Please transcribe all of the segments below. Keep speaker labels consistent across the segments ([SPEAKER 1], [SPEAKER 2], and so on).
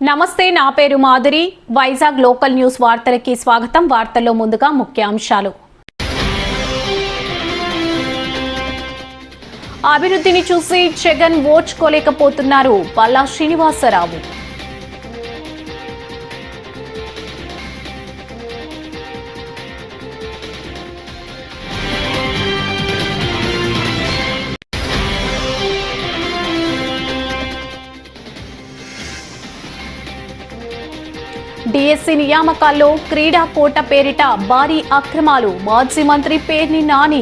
[SPEAKER 1] నమస్తే, నా పేరు మాధురి. వైజాగ్ లోకల్ న్యూస్ వార్తలకి స్వాగతం. వార్తల్లో ముందుగా ముఖ్యాంశాలు. అభివృద్ధిని చూసి జగన్ ఓర్చుకోలేకపోతున్నారు పల్లా శ్రీనివాసరావు. డిఎస్సి నియామకాల్లో క్రీడా కోట పేరిట భారీ అక్రమాలు. మాజీ మంత్రి పేర్ని నాని.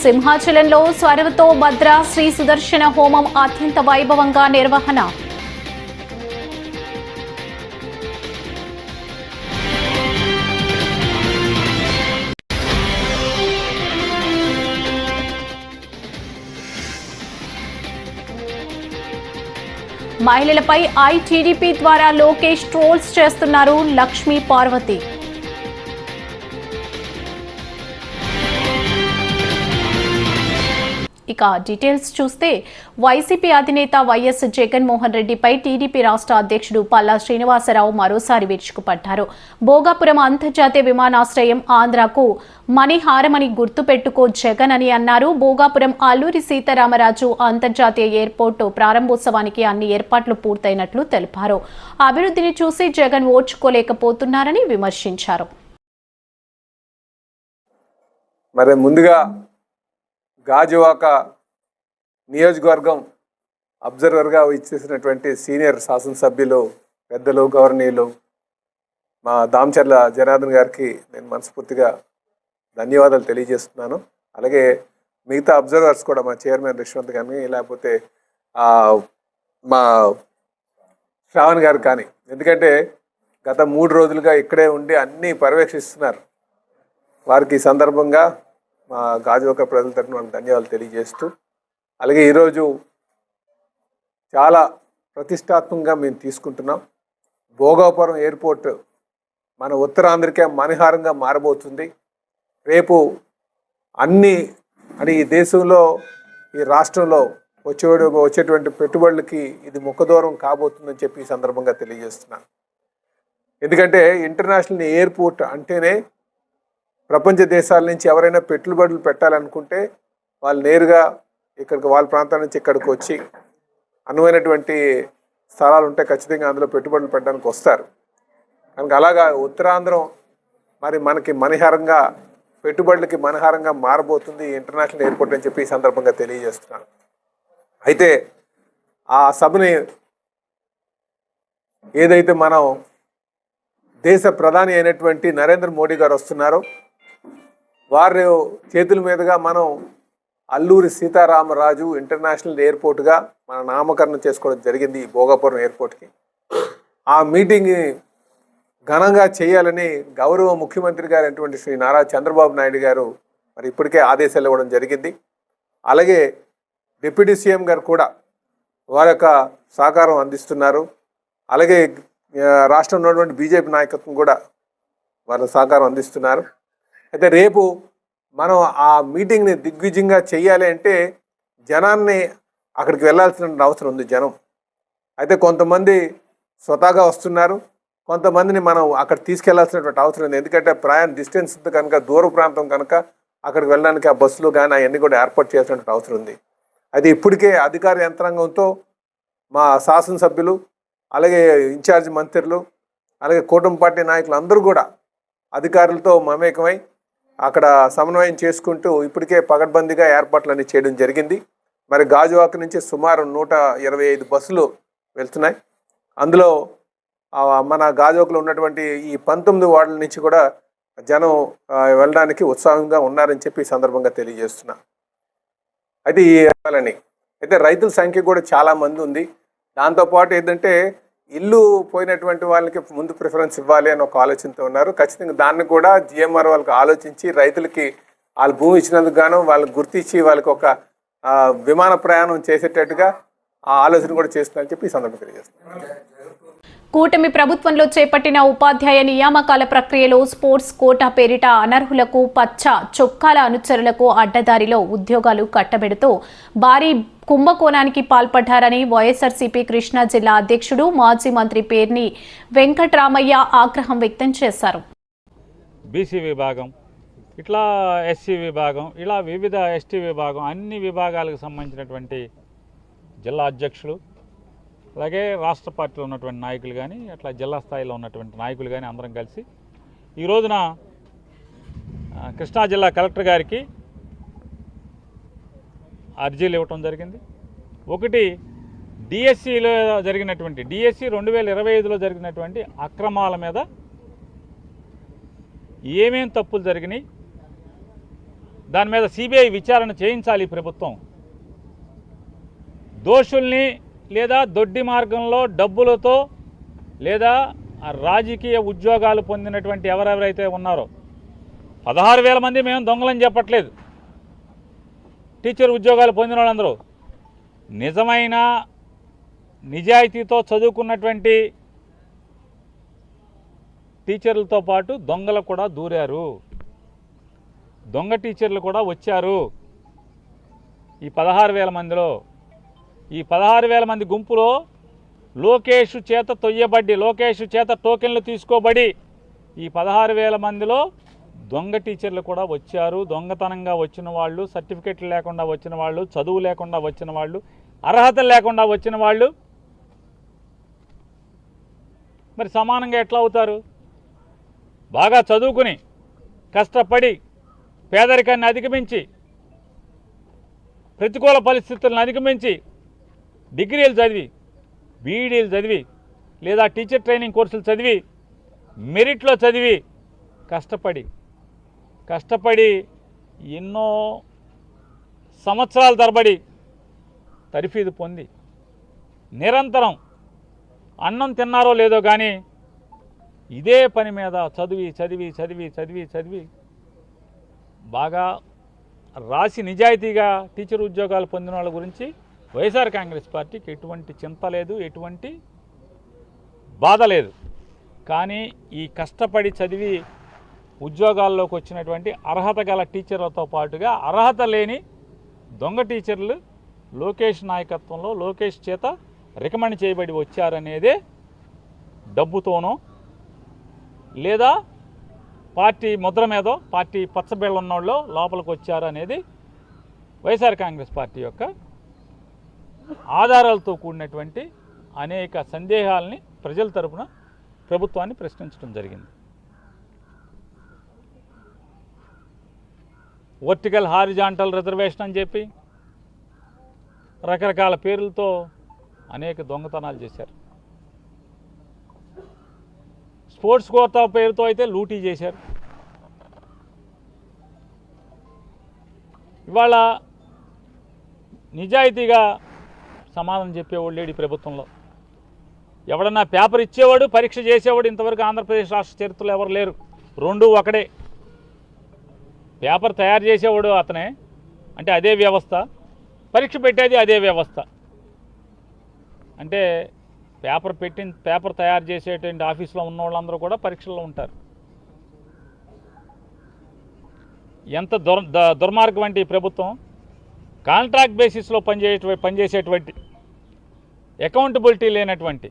[SPEAKER 1] సింహాచలంలో స్వరవతో భద్ర శ్రీ సుదర్శన హోమం అత్యంత వైభవంగా నిర్వహణ. మహిళలపై ఐటీడీపీ ద్వారా లోకేష్ ట్రోల్స్ చేస్తున్నారు లక్ష్మీ పార్వతి. ఇక డీటెయిల్స్ చూస్తే వైసీపీ అధినేత వైఎస్ జగన్మోహన్ రెడ్డిపై టీడీపీ రాష్ట్ర అధ్యక్షుడు పల్లా శ్రీనివాసరావు మరోసారి విరుచుకుపడ్డారు. భోగాపురం అంతర్జాతీయ విమానాశ్రయం ఆంధ్రాకు మణిహారమని గుర్తుపెట్టుకో జగన్ అని అన్నారు. భోగాపురం అల్లూరి సీతారామరాజు అంతర్జాతీయ ఎయిర్పోర్టు ప్రారంభోత్సవానికి అన్ని ఏర్పాట్లు పూర్తయినట్లు తెలిపారు. అభివృద్ధిని చూసి జగన్ ఓర్చుకోలేకపోతున్నారని విమర్శించారు.
[SPEAKER 2] మరి ముందుగా గాజువాక నియోజకవర్గం అబ్జర్వర్గా ఇచ్చేసినటువంటి సీనియర్ శాసనసభ్యులు పెద్దలు గౌరవనీయులు మా దామచర్ల జనార్దన్ గారికి నేను మనస్ఫూర్తిగా ధన్యవాదాలు తెలియజేస్తున్నాను. అలాగే మిగతా అబ్జర్వర్స్ కూడా మా చైర్మన్ రిష్వంత్ కానీ లేకపోతే మా శ్రావణ్ గారు కానీ, ఎందుకంటే గత 3 రోజులుగా ఇక్కడే ఉండి అన్నీ పర్యవేక్షిస్తున్నారు. వారికి ఈ సందర్భంగా మా గాజువాక ప్రజల తరఫున వాళ్ళకి ధన్యవాదాలు తెలియజేస్తూ, అలాగే ఈరోజు చాలా ప్రతిష్టాత్మకంగా మేము తీసుకుంటున్నాం. భోగాపురం ఎయిర్పోర్ట్ మన ఉత్తరాంధ్రకే మణిహారంగా మారబోతుంది. రేపు ఈ దేశంలో ఈ రాష్ట్రంలో వచ్చేటువంటి పెట్టుబడులకి ఇది ముఖదూరం కాబోతుందని చెప్పి ఈ సందర్భంగా తెలియజేస్తున్నాను. ఎందుకంటే ఇంటర్నేషనల్ ఎయిర్పోర్ట్ అంటేనే ప్రపంచ దేశాల నుంచి ఎవరైనా పెట్టుబడులు పెట్టాలనుకుంటే వాళ్ళు నేరుగా ఇక్కడికి వాళ్ళ ప్రాంతాల నుంచి ఇక్కడికి వచ్చి అనువైనటువంటి స్థలాలు ఉంటే ఖచ్చితంగా అందులో పెట్టుబడులు పెట్టడానికి వస్తారు. కనుక అలాగా ఉత్తరాంధ్రం మరి మనకి మణిహారంగా పెట్టుబడులకి మణిహారంగా మారబోతుంది ఇంటర్నేషనల్ ఎయిర్పోర్ట్ అని చెప్పి ఈ సందర్భంగా తెలియజేస్తున్నాను. అయితే ఆ సభని ఏదైతే మనం దేశ ప్రధాని అయినటువంటి నరేంద్ర మోడీ గారు వస్తున్నారో వారి చేతుల మీదుగా మనం అల్లూరి సీతారామరాజు ఇంటర్నేషనల్ ఎయిర్పోర్ట్గా మన నామకరణం చేసుకోవడం జరిగింది ఈ భోగాపురం ఎయిర్పోర్ట్కి. ఆ మీటింగ్ ఘనంగా చేయాలని గౌరవ ముఖ్యమంత్రి గారు అయినటువంటి శ్రీ నారా చంద్రబాబు నాయుడు గారు మరి ఇప్పటికే ఆదేశాలు ఇవ్వడం జరిగింది. అలాగే డిప్యూటీ సీఎం గారు కూడా వారి యొక్క సహకారం అందిస్తున్నారు. అలాగే రాష్ట్రంలో ఉన్నటువంటి బీజేపీ నాయకత్వం కూడా వారి సహకారం అందిస్తున్నారు. అయితే రేపు మనం ఆ మీటింగ్ని దిగ్విజయంగా చేయాలి అంటే జనాన్ని అక్కడికి వెళ్ళాల్సిన అవసరం ఉంది. జనం అయితే కొంతమంది స్వతహాగా వస్తున్నారు, కొంతమందిని మనం అక్కడ తీసుకెళ్లాల్సినటువంటి అవసరం ఉంది. ఎందుకంటే ప్రయాణ డిస్టెన్స్ కనుక దూర ప్రాంతం కనుక అక్కడికి వెళ్ళడానికి ఆ బస్సులు కానీ అవన్నీ కూడా ఏర్పాటు చేయాల్సినటువంటి అవసరం ఉంది. అయితే ఇప్పటికే అధికార యంత్రాంగంతో మా శాసనసభ్యులు అలాగే ఇన్ఛార్జ్ మంత్రులు అలాగే కూటమి పార్టీ నాయకులు అందరూ కూడా అధికారులతో మమేకమై అక్కడ సమన్వయం చేసుకుంటూ ఇప్పటికే పకడ్బందీగా ఏర్పాట్లన్నీ చేయడం జరిగింది. మరి గాజువాక నుంచి సుమారు 125 బస్సులు వెళ్తున్నాయి. అందులో మన గాజువాకలో ఉన్నటువంటి ఈ 19 వార్డుల నుంచి కూడా జనం వెళ్ళడానికి ఉత్సాహంగా ఉన్నారని చెప్పి ఈ సందర్భంగా తెలియజేస్తున్నా. అయితే అయితే రైతుల సంఖ్య కూడా చాలా మంది ఉంది. దాంతోపాటు ఏంటంటే ఇల్లు పోయినటువంటి వాళ్ళకి ముందు ప్రిఫరెన్స్ ఇవ్వాలి అని ఒక ఆలోచనతో ఉన్నారు. ఖచ్చితంగా దాన్ని కూడా జిఎంఆర్ వాళ్ళకి ఆలోచించి రైతులకి వాళ్ళ భూమి ఇచ్చినందుకు గాను వాళ్ళకి గుర్తించి వాళ్ళకి ఒక విమాన ప్రయాణం చేసేటట్టుగా ఆ ఆలోచన కూడా చేస్తున్నారని చెప్పి ఈ సందర్భంగా తెలియజేస్తున్నారు.
[SPEAKER 1] కూటమి ప్రభుత్వంలో చేపట్టిన ఉపాధ్యాయ నియామకాల ప్రక్రియలో స్పోర్ట్స్ కోటా పేరిట అనర్హులకు పచ్చ చొక్కాల అనుచరులకు అడ్డదారిలో ఉద్యోగాలు కట్టబెడుతూ భారీ కుంభకోణానికి పాల్పడ్డారని వైఎస్ఆర్సీపీ కృష్ణా జిల్లా అధ్యక్షుడు మాజీ మంత్రి పేర్ని వెంకట్రామయ్య ఆగ్రహం వ్యక్తం చేశారు.
[SPEAKER 3] బీసీ విభాగం, ఇట్లా ఎస్సీ విభాగం, ఇలా వివిధ ఎస్టీ విభాగం, అన్ని విభాగాలకు సంబంధించినటువంటి జిల్లా అధ్యక్షులు, అలాగే రాష్ట్ర పార్టీలో ఉన్నటువంటి నాయకులు కానీ, అట్లా జిల్లా స్థాయిలో ఉన్నటువంటి నాయకులు కానీ అందరం కలిసి ఈ రోజున కృష్ణా జిల్లా కలెక్టర్ గారికి అర్జీలు ఇవ్వటం జరిగింది. ఒకటి, డిఎస్సిలో జరిగినటువంటి డిఎస్సి 2025లో జరిగినటువంటి అక్రమాల మీద ఏమేం తప్పులు జరిగినాయి, దాని మీద సిబిఐ విచారణ చేయించాలి ప్రభుత్వం. దోషుల్ని లేదా దొడ్డి మార్గంలో డబ్బులతో లేదా రాజకీయ ఉద్యోగాలు పొందినటువంటి ఎవరెవరైతే ఉన్నారో 16,000 మంది మేము దొంగలని చెప్పట్లేదు. టీచర్ ఉద్యోగాలు పొందిన వాళ్ళందరూ నిజమైన నిజాయితీతో చదువుకున్నటువంటి టీచర్లతో పాటు దొంగలు కూడా దూరారు. దొంగ టీచర్లు కూడా వచ్చారు ఈ 16,000 మందిలో. ఈ 16,000 మంది గుంపులో లోకేష్ చేత తొయ్యబడి, లోకేష్ చేత టోకెన్లు తీసుకోబడి ఈ 16,000 మందిలో దొంగ టీచర్లు కూడా వచ్చారు. దొంగతనంగా వచ్చిన వాళ్ళు, సర్టిఫికెట్లు లేకుండా వచ్చిన వాళ్ళు, చదువు లేకుండా వచ్చిన వాళ్ళు, అర్హతలు లేకుండా వచ్చిన వాళ్ళు మరి సమానంగా ఎట్లా అవుతారు? బాగా చదువుకుని కష్టపడి పేదరికాన్ని అధిగమించి ప్రతికూల పరిస్థితులను అధిగమించి డిగ్రీలు చదివి, బీఈడీలు చదివి లేదా టీచర్ ట్రైనింగ్ కోర్సులు చదివి మెరిట్లో చదివి కష్టపడి ఎన్నో సంవత్సరాల తరబడి తరఫీదు పొంది నిరంతరం అన్నం తిన్నారో లేదో కానీ ఇదే పని మీద చదివి బాగా రాసి నిజాయితీగా టీచర్ ఉద్యోగాలు పొందిన వాళ్ళ గురించి వైఎస్ఆర్ కాంగ్రెస్ పార్టీకి ఎటువంటి చింత లేదు, ఎటువంటి బాధ లేదు. కానీ ఈ కష్టపడి చదివి ఉద్యోగాల్లోకి వచ్చినటువంటి అర్హత గల టీచర్లతో పాటుగా అర్హత లేని దొంగ టీచర్లు లోకేష్ నాయకత్వంలో లోకేష్ చేత రికమెండ్ చేయబడి వచ్చారనేదే డబ్బుతోనో లేదా పార్టీ ముద్ర మీదో పార్టీ పచ్చబిళ్ళ ఉన్నోళ్ళు లోపలికి వచ్చారు అనేది వైఎస్ఆర్ కాంగ్రెస్ పార్టీ యొక్క ఆధారాలతో కూడినటువంటి అనేక సందేహాలని ప్రజల తరపున ప్రభుత్వాన్ని ప్రశ్నించడం జరిగింది. వర్టికల్ హారిజాంటల్ రిజర్వేషన్ అని చెప్పి రకరకాల పేర్లతో అనేక దొంగతనాలు చేశారు. స్పోర్ట్స్ కోటా పేరుతో అయితే లూటీ చేశారు. ఇవాళ నిజాయితీగా సమాధానం చెప్పేవాడు లేడు ఈ ప్రభుత్వంలో. ఎవడన్నా పేపర్ ఇచ్చేవాడు, పరీక్ష చేసేవాడు ఇంతవరకు ఆంధ్రప్రదేశ్ రాష్ట్ర చరిత్రలో ఎవరు లేరు. రెండూ ఒకడే. పేపర్ తయారు చేసేవాడు అతనే, అంటే అదే వ్యవస్థ, పరీక్ష పెట్టేది అదే వ్యవస్థ. అంటే పేపర్ తయారు చేసేటువంటి ఆఫీసులో ఉన్న వాళ్ళందరూ కూడా పరీక్షల్లో ఉంటారు. ఎంత దుర్మార్గం అంటే ఈ ప్రభుత్వం కాంట్రాక్ట్ బేసిస్లో పనిచేసేటువంటి అకౌంటబిలిటీ లేనటువంటి,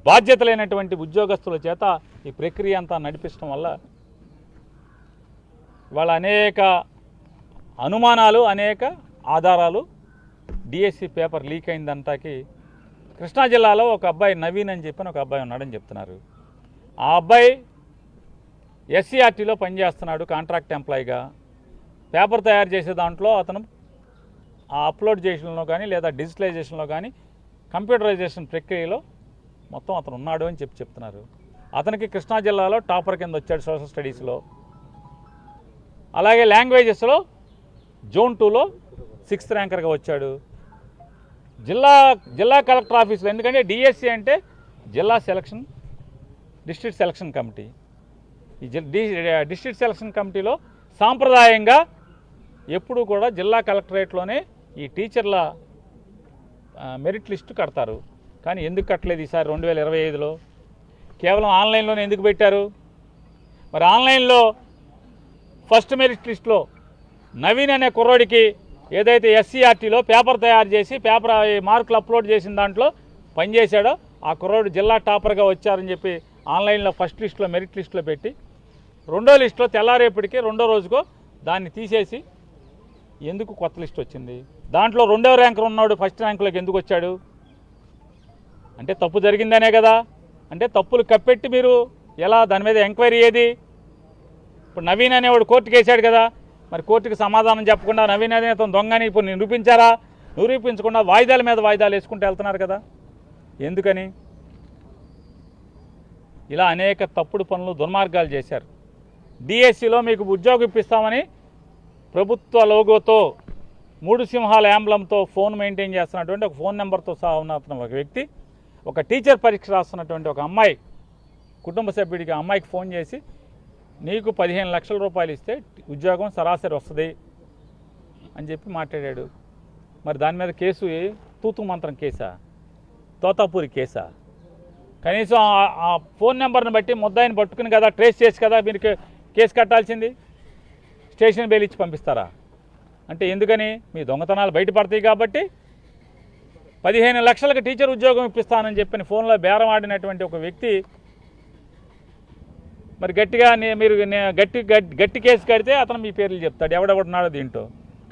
[SPEAKER 3] బాధ్యత లేనటువంటి ఉద్యోగస్తుల చేత ఈ ప్రక్రియ అంతా నడిపించడం వల్ల వాళ్ళ అనేక అనుమానాలు, అనేక ఆధారాలు డిఎస్సి పేపర్ లీక్ అయిందంటాకి కృష్ణా జిల్లాలో ఒక అబ్బాయి నవీన్ అని చెప్పిన ఒక అబ్బాయి ఉన్నాడని చెప్తున్నారు. ఆ అబ్బాయి ఎస్సీఆర్టీలో పనిచేస్తున్నాడు కాంట్రాక్ట్ ఎంప్లాయీగా. పేపర్ తయారు చేసే దాంట్లో అతను ఆ అప్లోడ్ చేసేలో కానీ లేదా డిజిటలైజేషన్లో కానీ కంప్యూటరైజేషన్ ప్రక్రియలో మొత్తం అతను ఉన్నాడు అని చెప్తున్నారు. అతనికి కృష్ణా జిల్లాలో టాపర్ కింద వచ్చాడు సోషల్ స్టడీస్లో. అలాగే లాంగ్వేజెస్లో జోన్ 2లో 6th ర్యాంకర్గా వచ్చాడు. జిల్లా కలెక్టర్ ఆఫీసులో, ఎందుకంటే డిఎస్సి అంటే డిస్ట్రిక్ట్ సెలక్షన్ కమిటీ. ఈ డిస్ట్రిక్ట్ సెలక్షన్ కమిటీలో సాంప్రదాయంగా ఎప్పుడూ కూడా జిల్లా కలెక్టరేట్లోనే ఈ టీచర్ల మెరిట్ లిస్టు కడతారు. కానీ ఎందుకు కట్టలేదు ఈసారి 2025లో? కేవలం ఆన్లైన్లోనే ఎందుకు పెట్టారు? మరి ఆన్లైన్లో ఫస్ట్ మెరిట్ లిస్ట్లో నవీన్ అనే కుర్రోడికి ఏదైతే ఎస్సీఆర్టీలో పేపర్ తయారు చేసి పేపర్ మార్కులు అప్లోడ్ చేసిన దాంట్లో పనిచేశాడో ఆ కుర్రోడు జిల్లా టాపర్గా వచ్చారని చెప్పి ఆన్లైన్లో ఫస్ట్ లిస్ట్లో మెరిట్ లిస్ట్లో పెట్టి రెండో లిస్టులో తెల్లారేపటికి రెండో రోజుకో దాన్ని తీసేసి ఎందుకు కొత్త లిస్ట్ వచ్చింది? దాంట్లో రెండో ర్యాంకర్ ఉన్నాడు ఫస్ట్ ర్యాంకులోకి ఎందుకు వచ్చాడు? అంటే తప్పు జరిగిందనే కదా. అంటే తప్పులు కప్పెట్టి మీరు ఎలా దాని మీద ఎంక్వైరీ ఏది? ఇప్పుడు నవీన్ అనేవాడు కోర్టుకు వేసాడు కదా, మరి కోర్టుకి సమాధానం చెప్పకుండా నవీన్ అనే అతను దొంగని ఇప్పుడు నిరూపించారా? నిరూపించకుండా వాయిదాల మీద వాయిదాలు వేసుకుంటూ వెళ్తున్నారు కదా. ఎందుకని? ఇలా అనేక తప్పుడు పనులు దుర్మార్గాలు చేశారు. డిఎస్సిలో మీకు ఉద్యోగం ఇప్పిస్తామని ప్రభుత్వ లోగోతో 3 సింహాల యాంబ్లంతో ఫోన్ మెయింటైన్ చేస్తున్నటువంటి ఒక ఫోన్ నెంబర్తో సహా ఉన్న ఒక వ్యక్తి ఒక టీచర్ పరీక్ష రాస్తున్నటువంటి ఒక అమ్మాయి కుటుంబ సభ్యుడికి ఆ అమ్మాయికి ఫోన్ చేసి నీకు 15 లక్షల రూపాయలు ఇస్తే ఉద్యోగం సరాసరి వస్తుంది అని చెప్పి మాట్లాడాడు. మరి దాని మీద కేసు తూతు మంత్రం కేసా, తోతాపూరి కేసా? కనీసం ఆ ఫోన్ నెంబర్ని బట్టి ముద్దాయిని పట్టుకుని కదా ట్రేస్ చేసి కదా మీరు కేసు కట్టాల్సింది. స్టేషన్ బెయిల్ ఇచ్చి పంపిస్తారా? అంటే ఎందుకని? మీ దొంగతనాలు బయటపడతాయి కాబట్టి 15 లక్షలకు టీచర్ ఉద్యోగం ఇప్పిస్తానని చెప్పిన ఫోన్లో బేరం ఆడినటువంటి ఒక వ్యక్తి మరి గట్టిగా మీరు గట్టి కేసు కడితే అతను మీ పేర్లు చెప్తాడు ఎవడెవడున్నాడో దీంట్లో.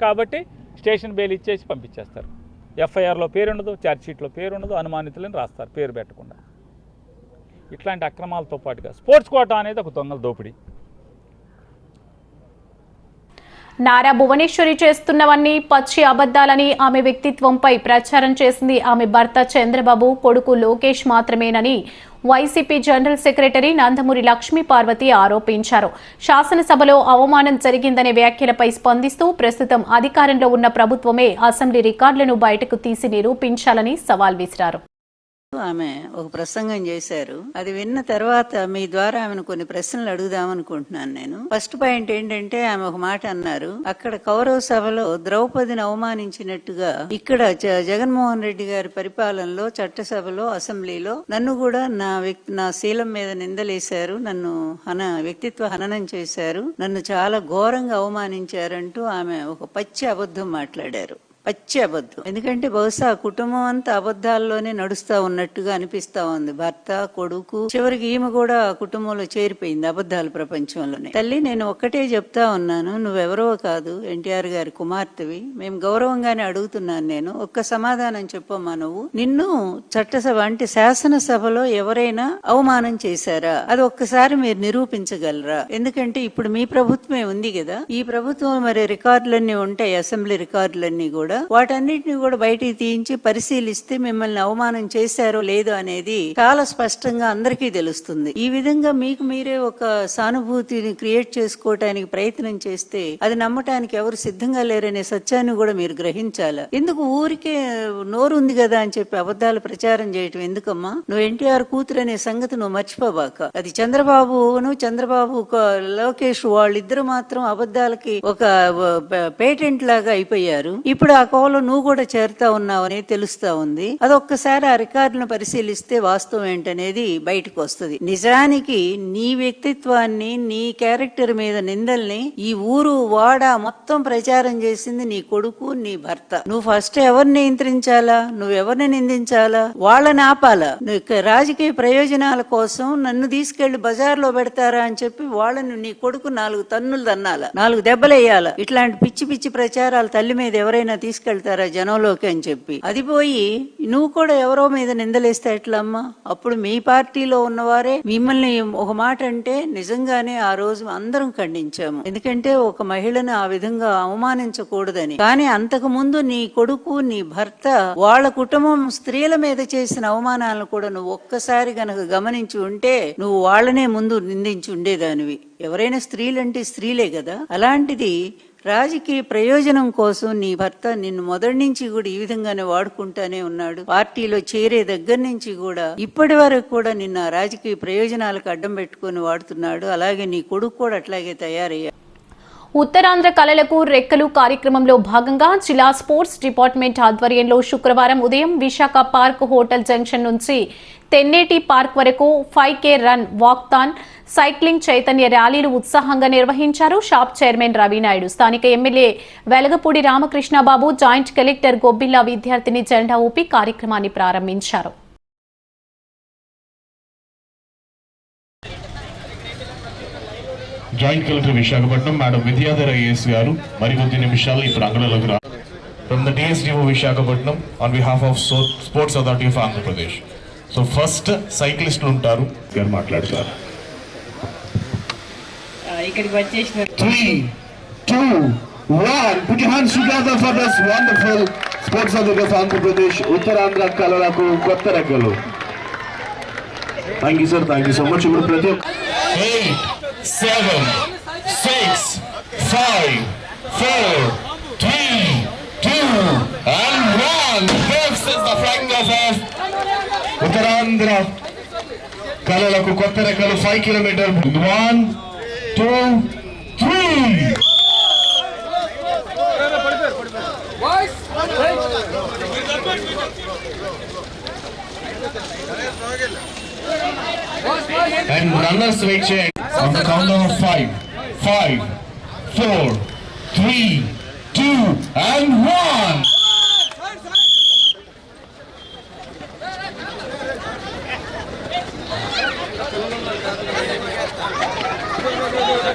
[SPEAKER 3] కాబట్టి స్టేషన్ బెయిల్ ఇచ్చేసి పంపించేస్తారు. ఎఫ్ఐఆర్లో పేరు ఉండదు, ఛార్జ్షీట్లో పేరు ఉండదు, అనుమానితులని రాస్తారు పేరు పెట్టకుండా. ఇట్లాంటి అక్రమాలతో పాటుగా స్పోర్ట్స్ కోటా అనేది ఒక దొంగల దోపిడీ.
[SPEAKER 1] నారా భువనేశ్వరి చేస్తున్నవన్నీ పచ్చి అబద్దాలని ఆమె వ్యక్తిత్వంపై ప్రచారం చేసింది ఆమె భర్త చంద్రబాబు, కొడుకు లోకేష్ మాత్రమేనని YCP general secretary Nandamuri Lakshmi Parvathi ఆరోపించారు. శాసనసభలో అవమానం జరిగిందనే వ్యాఖ్యలపై స్పందిస్తూ ప్రస్తుతం అధికారంలో ఉన్న ప్రభుత్వమే అసెంబ్లీ రికార్డులను బయటకు తీసి నిరూపించాలని సవాల్ విసిరారు.
[SPEAKER 4] ఆమె ఒక ప్రసంగం చేశారు. అది విన్న తర్వాత మీ ద్వారా ఆమెను కొన్ని ప్రశ్నలు అడుగుదామనుకుంటున్నాను నేను. ఫస్ట్ పాయింట్ ఏంటంటే ఆమె ఒక మాట అన్నారు, అక్కడ కౌరవ సభలో ద్రౌపదిని అవమానించినట్టుగా ఇక్కడ జగన్మోహన్ రెడ్డి గారి పరిపాలనలో చట్టసభలో అసెంబ్లీలో నన్ను కూడా నా శీలం మీద నిందలేశారు, నన్ను వ్యక్తిత్వ హననం చేశారు, నన్ను చాలా ఘోరంగా అవమానించారంటూ ఆమె ఒక పచ్చి అబద్ధం మాట్లాడారు. పచ్చి అబద్ధం. ఎందుకంటే బహుశా కుటుంబం అంతా అబద్ధాల్లోనే నడుస్తా ఉన్నట్టుగా అనిపిస్తా ఉంది. భర్త, కొడుకు, చివరికి ఈమె కూడా కుటుంబంలో చేరిపోయింది అబద్ధాల ప్రపంచంలోనే. తల్లి, నేను ఒక్కటే చెప్తా ఉన్నాను, నువ్వెవరో కాదు, ఎన్టీఆర్ గారి కుమార్తెవి. మేము గౌరవంగానే అడుగుతున్నాను. నేను ఒక్క సమాధానం చెప్పమ్మా. నువ్వు నిన్ను చట్టసభ అంటే శాసనసభలో ఎవరైనా అవమానం చేశారా? అది ఒక్కసారి మీరు నిరూపించగలరా? ఎందుకంటే ఇప్పుడు మీ ప్రభుత్వమే ఉంది కదా, ఈ ప్రభుత్వం మరి రికార్డులన్నీ ఉంటాయి, అసెంబ్లీ రికార్డులన్నీ కూడా వాటన్నిటిని కూడా బయటికి తీయించి పరిశీలిస్తే మిమ్మల్ని అవమానం చేశారో లేదో అనేది చాలా స్పష్టంగా అందరికీ తెలుస్తుంది. ఈ విధంగా మీకు మీరే ఒక సానుభూతిని క్రియేట్ చేసుకోవటానికి ప్రయత్నం చేస్తే అది నమ్మటానికి ఎవరు సిద్ధంగా లేరనే సత్యాన్ని కూడా మీరు గ్రహించాలా. ఎందుకు ఊరికే నోరు ఉంది కదా అని చెప్పి అబద్ధాలు ప్రచారం చేయటం ఎందుకమ్మా? నువ్వు ఎన్టీఆర్ కూతురు అనే సంగతి నువ్వు మర్చిపోబాక. అది చంద్రబాబు లోకేష్ వాళ్ళిద్దరు మాత్రం అబద్ధాలకి ఒక పేటెంట్ లాగా అయిపోయారు. ఇప్పుడు ఆ కోవలో నువ్వు కూడా చేరుతా ఉన్నావని తెలుస్తా ఉంది. అదొక్కసారి ఆ రికార్డులను పరిశీలిస్తే వాస్తవం ఏంటనేది బయటకు వస్తుంది. నిజానికి నీ వ్యక్తిత్వాన్ని, నీ క్యారెక్టర్ మీద నిందల్ని ఈ ఊరు వాడ మొత్తం ప్రచారం చేసింది నీ కొడుకు, నీ భర్త. నువ్వు ఫస్ట్ ఎవరిని నియంత్రించాలా, నువ్వెవరిని నిందించాలా, వాళ్ళని ఆపాలా. రాజకీయ ప్రయోజనాల కోసం నన్ను తీసుకెళ్లి బజార్లో పెడతారా అని చెప్పి వాళ్ళని నీ కొడుకు 4 తన్నులు తన్నాలా, 4 దెబ్బలేయాలా. ఇట్లాంటి పిచ్చి పిచ్చి ప్రచారాలు తల్లి మీద ఎవరైనా తీసుకెళ్తారా జనంలోకి అని చెప్పి. అది పోయి నువ్వు కూడా ఎవరో మీద నిందలేస్తే ఎట్లమ్మా? అప్పుడు మీ పార్టీలో ఉన్నవారే మిమ్మల్ని ఒక మాట అంటే నిజంగానే ఆ రోజు అందరం ఖండించాము. ఎందుకంటే ఒక మహిళను ఆ విధంగా అవమానించకూడదని. కానీ అంతకు ముందు నీ కొడుకు, నీ భర్త, వాళ్ళ కుటుంబం స్త్రీల మీద చేసిన అవమానాలను కూడా నువ్వు ఒక్కసారి గనక గమనించి ఉంటే నువ్వు వాళ్ళనే ముందు నిందించి ఉండేదానివి. ఎవరైనా స్త్రీలంటే స్త్రీలే కదా. అలాంటిది రాజకీయ ప్రయోజనం కోసం నీ భర్త నిన్ను మొదటి నుంచి కూడా ఈ విధంగానే వాడుకుంటానే ఉన్నాడు. పార్టీలో చేరే దగ్గర నుంచి కూడా ఇప్పటి వరకు కూడా నిన్న రాజకీయ ప్రయోజనాలకు అడ్డం పెట్టుకుని వాడుతున్నాడు. అలాగే నీ కొడుకు కూడా అట్లాగే తయారయ్యాడు.
[SPEAKER 1] ఉత్తరాంధ్ర కళలకు రెక్కలు కార్యక్రమంలో భాగంగా జిల్లా స్పోర్ట్స్ డిపార్ట్మెంట్ ఆధ్వర్యంలో శుక్రవారం ఉదయం విశాఖ పార్క్ హోటల్ జంక్షన్ నుంచి తెన్నేటి పార్క్ వరకు 5K run walkathon cycling Chaitanya ర్యాలీలు ఉత్సాహంగా నిర్వహించారు. షాప్ చైర్మన్ రవినాయుడు, స్థానిక MLA Velagapudi Ramakrishna Babu, joint collector గొబ్బిల్లా విద్యార్థిని జెండా ఊపి కార్యక్రమాన్ని ప్రారంభించారు.
[SPEAKER 5] Joint collector Visakhapatnam madam Vidyadhar IAS గారు మరికొద్ది నిమిషాలు ఇప్పుడు అంగళంలోకి రా from the DSDO Visakhapatnam on behalf of sports authority of Andhra Pradesh. So first సైక్లిస్టులు ఉంటారు గారు మాట్లాడతారు.
[SPEAKER 6] ఇక్కడికి వచ్చేసిన
[SPEAKER 5] 3, 2, 1 put your hands together for this wonderful sports authority of Andhra Pradesh Uttarandhra కళలకు కొత్త రెక్కలు. Thank you sir, thank you so much. ఇప్పుడు ప్రతి 8, 7, 6, 5, 4, 3, 2 and 1. This is the flying of Uttarandhra కళలకు కొత్త రెక్కలు 5 kilometre. 1, 2, 3. And runners wait check on the countdown of 5, 4, 3, 2 and 1.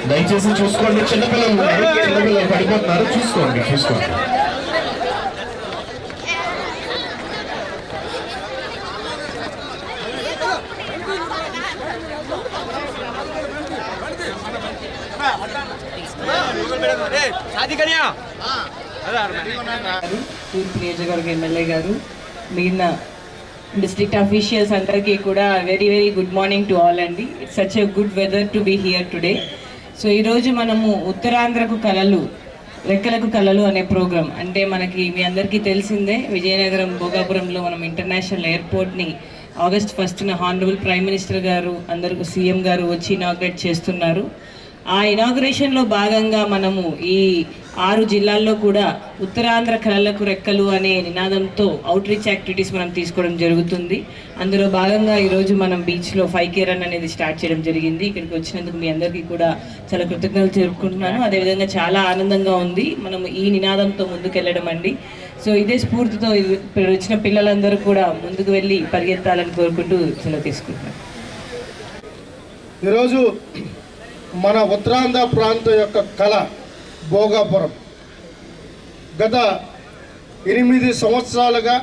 [SPEAKER 5] దయచేసి చూసుకోండి, చిన్నపిల్లలు ఉన్నారు, చిన్నపిల్లలు పడిపోతున్నారు, చూసుకోండి.
[SPEAKER 6] తూర్పు నియోజకవర్గ ఎమ్మెల్యే గారు, మిగిలిన డిస్ట్రిక్ట్ అఫీషియల్స్ అందరికీ కూడా very very good morning to all అండి. It's such a good weather to be here today. So ఈరోజు మనము ఉత్తరాంధ్రకు కళలు రెక్కలకు కళలు అనే ప్రోగ్రామ్, అంటే మనకి మీ అందరికీ తెలిసిందే, విజయనగరం భోగాపురంలో మనం ఇంటర్నేషనల్ ఎయిర్పోర్ట్ని August 1న హానరబుల్ ప్రైమ్ మినిస్టర్ గారు అందరూ సీఎం గారు వచ్చి ఇనాగ్రేట్ చేస్తున్నారు. ఆ ఇనాగ్రేషన్లో భాగంగా మనము ఈ 6 జిల్లాల్లో కూడా ఉత్తరాంధ్ర కళలకు రెక్కలు అనే నినాదంతో అవుట్ రీచ్ యాక్టివిటీస్ మనం తీసుకోవడం జరుగుతుంది. అందులో భాగంగా ఈరోజు మనం బీచ్లో 5K రన్ అనేది స్టార్ట్ చేయడం జరిగింది. ఇక్కడికి వచ్చినందుకు మీ అందరికీ కూడా చాలా కృతజ్ఞతలు తెలుపుకుంటున్నాను. అదేవిధంగా చాలా ఆనందంగా ఉంది మనం ఈ నినాదంతో ముందుకెళ్ళడం అండి. సో ఇదే స్ఫూర్తితో ఇప్పుడు వచ్చిన పిల్లలందరూ కూడా ముందుకు వెళ్ళి పరిగెత్తాలని కోరుకుంటూ సెలవు తీసుకుంటున్నాను.
[SPEAKER 7] ఈరోజు మన ఉత్తరాంధ్ర ప్రాంతం యొక్క కళ భోగాపురం గత 8 సంవత్సరాలుగా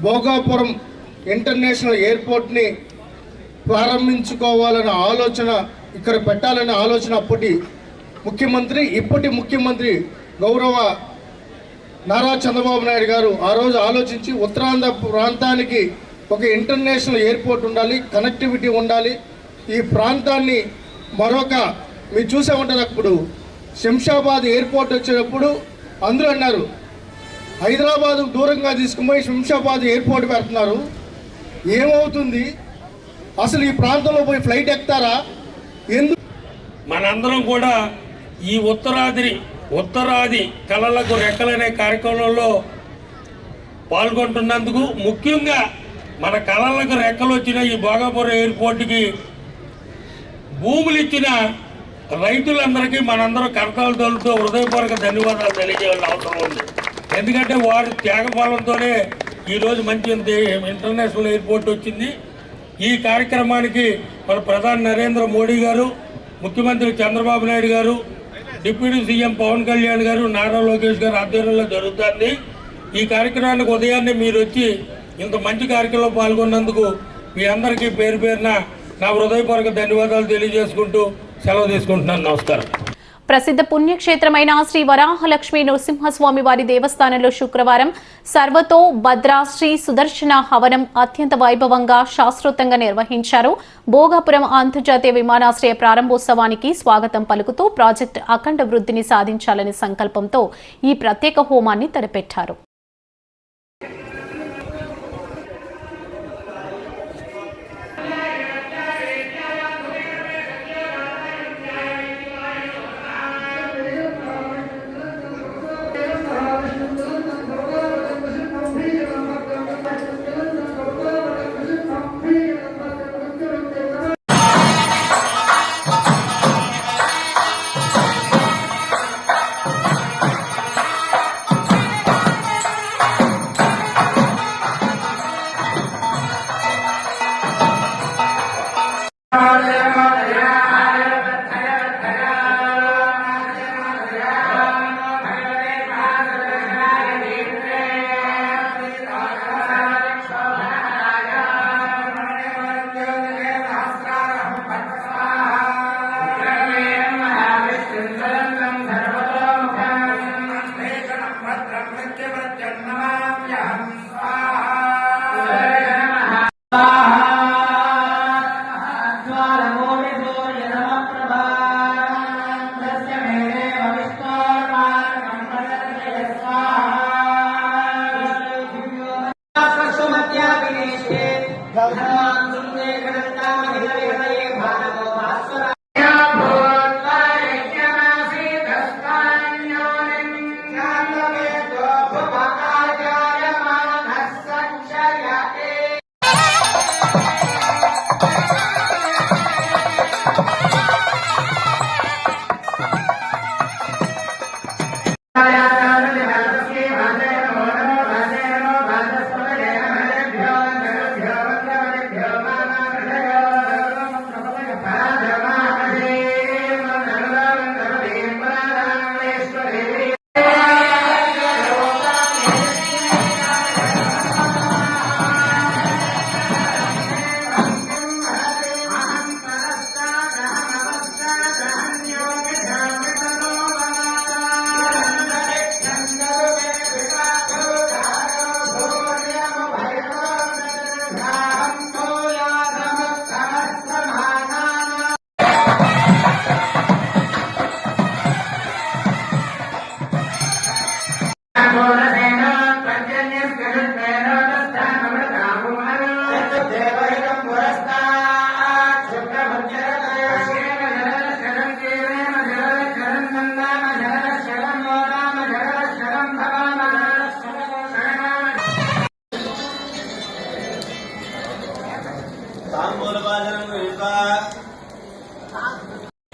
[SPEAKER 7] భోగాపురం ఇంటర్నేషనల్ ఎయిర్పోర్ట్ని ప్రారంభించుకోవాలనే ఆలోచన, ఇక్కడ పెట్టాలనే ఆలోచన ఇప్పటి ముఖ్యమంత్రి గౌరవ నారా చంద్రబాబు నాయుడు గారు ఆ రోజు ఆలోచించి ఉత్తరాంధ్ర ప్రాంతానికి ఒక ఇంటర్నేషనల్ ఎయిర్పోర్ట్ ఉండాలి, కనెక్టివిటీ ఉండాలి. ఈ ప్రాంతాన్ని మీరు చూసే ఉంటారు, అప్పుడు శంషాబాద్ ఎయిర్పోర్ట్ వచ్చేటప్పుడు అందరూ అన్నారు హైదరాబాద్ దూరంగా తీసుకుపోయి శంషాబాద్ ఎయిర్పోర్ట్ పెడుతున్నారు, ఏమవుతుంది, అసలు ఈ ప్రాంతంలో పోయి ఫ్లైట్ ఎక్కుతారా, ఎందుకు?
[SPEAKER 8] మనందరం కూడా ఈ ఉత్తరాది కళలకు రెక్కలనే కార్యక్రమంలో పాల్గొంటున్నందుకు, ముఖ్యంగా మన కళలకు రెక్కలు వచ్చిన ఈ భోగాపురం ఎయిర్పోర్ట్కి భూములు ఇచ్చిన రైతులందరికీ మనందరం కరతాలతో హృదయపూర్వక ధన్యవాదాలు తెలియజేయాల్సిన అవసరం ఉంది. ఎందుకంటే వారి త్యాగఫలంతోనే ఈరోజు మంచి ఇంటర్నేషనల్ ఎయిర్పోర్ట్ వచ్చింది. ఈ కార్యక్రమానికి మన ప్రధాని నరేంద్ర మోడీ గారు, ముఖ్యమంత్రి చంద్రబాబు నాయుడు గారు, డిప్యూటీ సీఎం పవన్ కళ్యాణ్ గారు, నారా లోకేష్ గారు ఆధ్వర్యంలో జరుగుతుంది. ఈ కార్యక్రమానికి ఉదయాన్నే మీరు వచ్చి ఇంత మంచి కార్యక్రమంలో పాల్గొన్నందుకు మీ అందరికీ పేరు పేరున నా హృదయపూర్వక ధన్యవాదాలు తెలియజేసుకుంటూ సెలవు తీసుకుంటున్నాను. నమస్కారం.
[SPEAKER 1] ప్రసిద్ధ పుణ్యక్షేత్రమైన శ్రీ వరాహలక్ష్మీ నరసింహస్వామి వారి దేవస్థానంలో శుక్రవారం సర్వతో భద్రా శ్రీ సుదర్శన హవనం అత్యంత వైభవంగా శాస్త్రోక్తంగా నిర్వహించారు. భోగాపురం అంతర్జాతీయ విమానాశ్రయ ప్రారంభోత్సవానికి స్వాగతం పలుకుతూ ప్రాజెక్టు అఖండ వృద్ధిని సాధించాలనే సంకల్పంతో ఈ ప్రత్యేక హోమాన్ని తలపెట్టారు.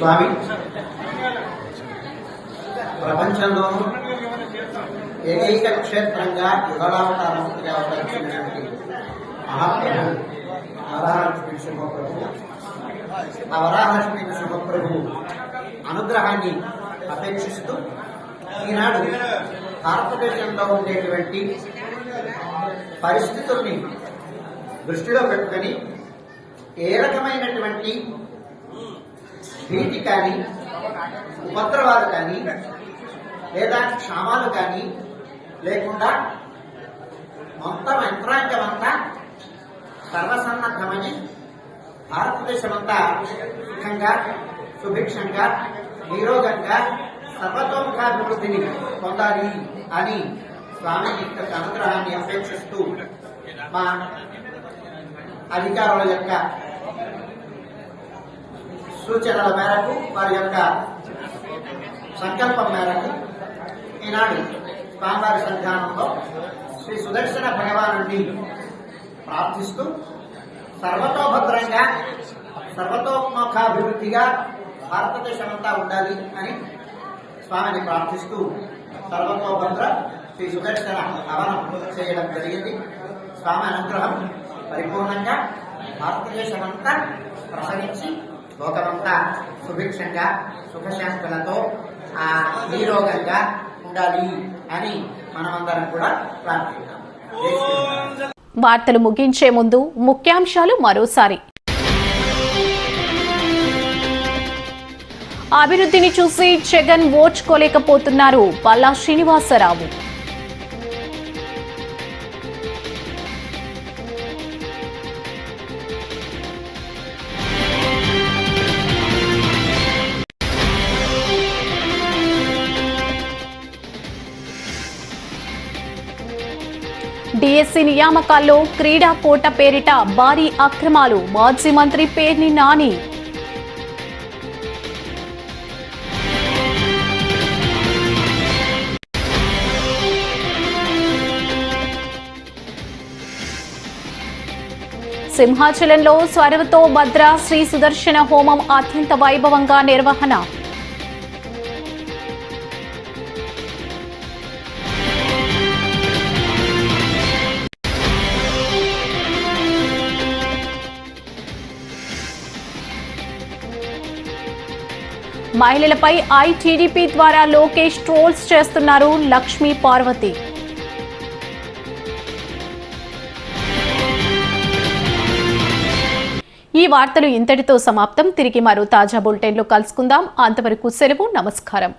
[SPEAKER 9] స్వామి ప్రపంచంలోనూ ఏకైక క్షేత్రంగా యుగలావతారంగా అవతరించినటువంటి మహాప్రభు వరాహలక్ష్మి శుభప్రభు. ఆ వరాహలక్ష్మి శుభప్రభు అనుగ్రహాన్ని అపేక్షిస్తూ ఈనాడు భారతదేశంలో ఉండేటువంటి పరిస్థితుల్ని దృష్టిలో పెట్టుకొని ఏ రకమైనటువంటి భీతి కానీ ఉపద్రవాలు కానీ లేదా క్షామాలు కానీ లేకుండా మొత్తం యంత్రాంగం అంతా సర్వసన్నద్ధమని భారతదేశం అంతా సుఖంగా సుభిక్షంగా నిరోగంగా సర్వతోముఖాభివృద్ధిని పొందాలి అని స్వామి యొక్క అనుగ్రహాన్ని అపేక్షిస్తూ మా అధికారుల యొక్క సూచనల మేరకు వారి యొక్క సంకల్పం మేరకు ఈనాడు స్వామివారి సన్నిధానంలో శ్రీ సుదర్శన భగవానుడిని ప్రార్థిస్తూ సర్వతోభద్రంగా సర్వతోముఖాభివృద్ధిగా భారతదేశం అంతా ఉండాలి అని స్వామిని ప్రార్థిస్తూ సర్వతోభద్ర శ్రీ సుదర్శన హవనం చేయడం జరిగింది. స్వామి అనుగ్రహం పరిపూర్ణంగా భారతదేశం అంతా ప్రసరించి లోకమంతా సుభిక్షంగా సుఖశాంతులతో నిరోగంగా ఉండాలి అని మనమందరం కూడా ప్రార్థిద్దాం.
[SPEAKER 1] వార్తలు ముగించే ముందు ముఖ్యాంశాలు మరోసారి. అభివృద్ధిని చూసి జగన్ ఓర్చుకోలేకపోతున్నారు పల్లా శ్రీనివాసరావు. డిఎస్సి నియామకాల్లో క్రీడా కోట పేరిట భారీ అక్రమాలు మాజీ మంత్రి పేర్ని నాని. సింహాచలంలో స్వరవతో భద్ర శ్రీ సుదర్శన హోమం అత్యంత వైభవంగా నిర్వహణ. మహిళలపై ఐటీడీపీ ద్వారా లోకేష్ ట్రోల్స్ చేస్తున్నారు లక్ష్మీ పార్వతి. ఈ వార్తలు ఇంతటితో సమాప్తం. తిరిగి మరో తాజా బులెటిన్లో కలుసుకుందాం. అంతవరకు సెలవు. నమస్కారం.